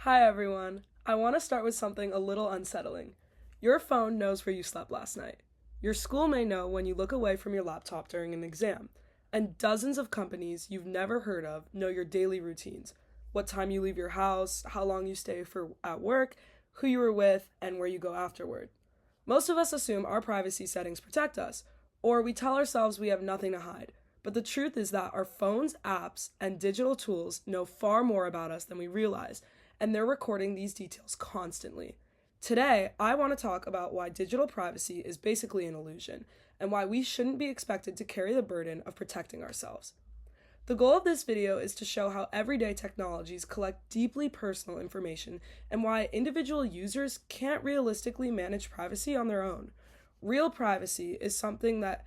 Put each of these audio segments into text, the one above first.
Hi everyone. I want to start with something a little unsettling. Your phone knows where you slept last night. Your school may know when you look away from your laptop during an exam. And dozens of companies you've never heard of know your daily routines: what time you leave your house, how long you stay for at work, who you were with, and where you go afterward. Most of us assume our privacy settings protect us, or we tell ourselves we have nothing to hide. But the truth is that our phones, apps, and digital tools know far more about us than we realize, and they're recording these details constantly. Today, I want to talk about why digital privacy is basically an illusion, and why we shouldn't be expected to carry the burden of protecting ourselves. The goal of this video is to show how everyday technologies collect deeply personal information and why individual users can't realistically manage privacy on their own. Real privacy is something that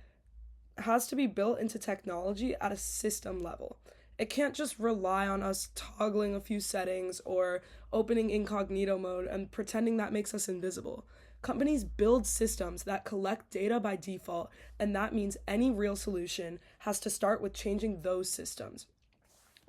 has to be built into technology at a system level. It can't just rely on us toggling a few settings or opening incognito mode and pretending that makes us invisible. Companies build systems that collect data by default, and that means any real solution has to start with changing those systems.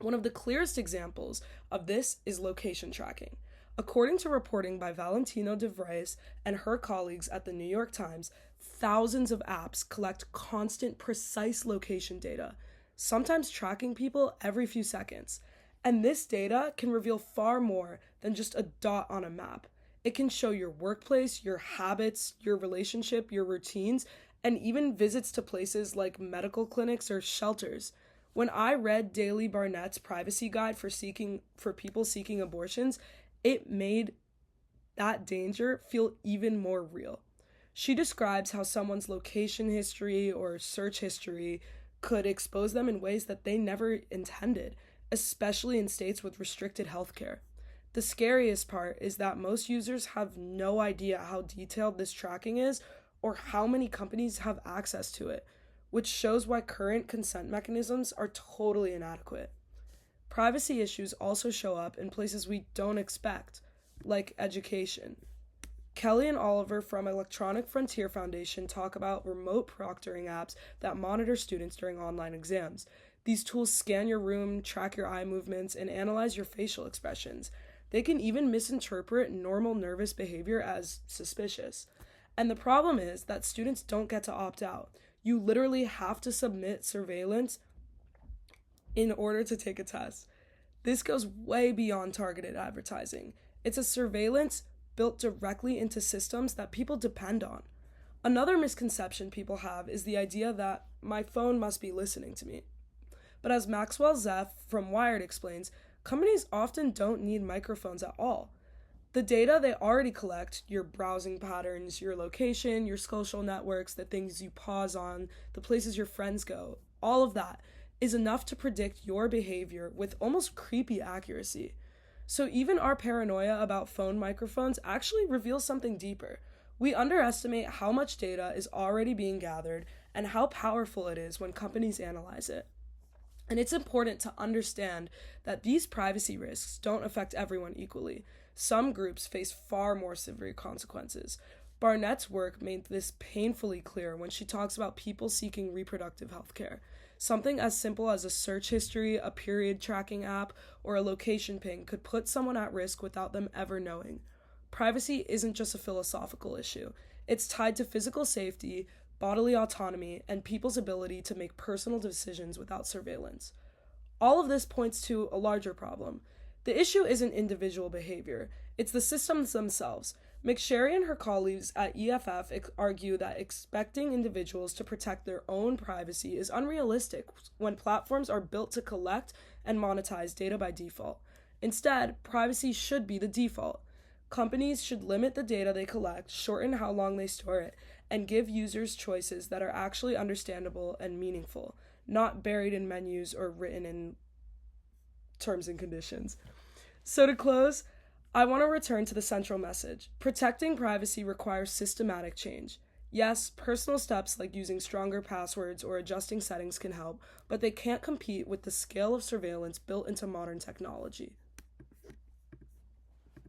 One of the clearest examples of this is location tracking. According to reporting by Valentino De Vries and her colleagues at the New York Times, thousands of apps collect constant, precise location data, sometimes tracking people every few seconds. And this data can reveal far more than just a dot on a map. It can show your workplace, your habits, your relationship, your routines, and even visits to places like medical clinics or shelters. When I read Daley Barnett's privacy guide for people seeking abortions, it made that danger feel even more real. She describes how someone's location history or search history could expose them in ways that they never intended, especially in states with restricted healthcare. The scariest part is that most users have no idea how detailed this tracking is or how many companies have access to it, which shows why current consent mechanisms are totally inadequate. Privacy issues also show up in places we don't expect, like education. Kelly and Oliver from Electronic Frontier Foundation talk about remote proctoring apps that monitor students during online exams. These tools scan your room, track your eye movements, and analyze your facial expressions. They can even misinterpret normal nervous behavior as suspicious. And the problem is that students don't get to opt out. You literally have to submit surveillance in order to take a test. This goes way beyond targeted advertising. It's a surveillance built directly into systems that people depend on. Another misconception people have is the idea that my phone must be listening to me. But as Maxwell Zeff from Wired explains, companies often don't need microphones at all. The data they already collect, your browsing patterns, your location, your social networks, the things you pause on, the places your friends go, all of that is enough to predict your behavior with almost creepy accuracy. So even our paranoia about phone microphones actually reveals something deeper. We underestimate how much data is already being gathered and how powerful it is when companies analyze it. And it's important to understand that these privacy risks don't affect everyone equally. Some groups face far more severe consequences. Barnett's work made this painfully clear when she talks about people seeking reproductive health care. Something as simple as a search history, a period tracking app, or a location ping could put someone at risk without them ever knowing. Privacy isn't just a philosophical issue. It's tied to physical safety, bodily autonomy, and people's ability to make personal decisions without surveillance. All of this points to a larger problem. The issue isn't individual behavior, it's the systems themselves. McSherry and her colleagues at EFF argue that expecting individuals to protect their own privacy is unrealistic when platforms are built to collect and monetize data by default. Instead, privacy should be the default. Companies should limit the data they collect, shorten how long they store it, and give users choices that are actually understandable and meaningful, not buried in menus or written in terms and conditions. So to close, I want to return to the central message. Protecting privacy requires systematic change. Yes, personal steps like using stronger passwords or adjusting settings can help, but they can't compete with the scale of surveillance built into modern technology.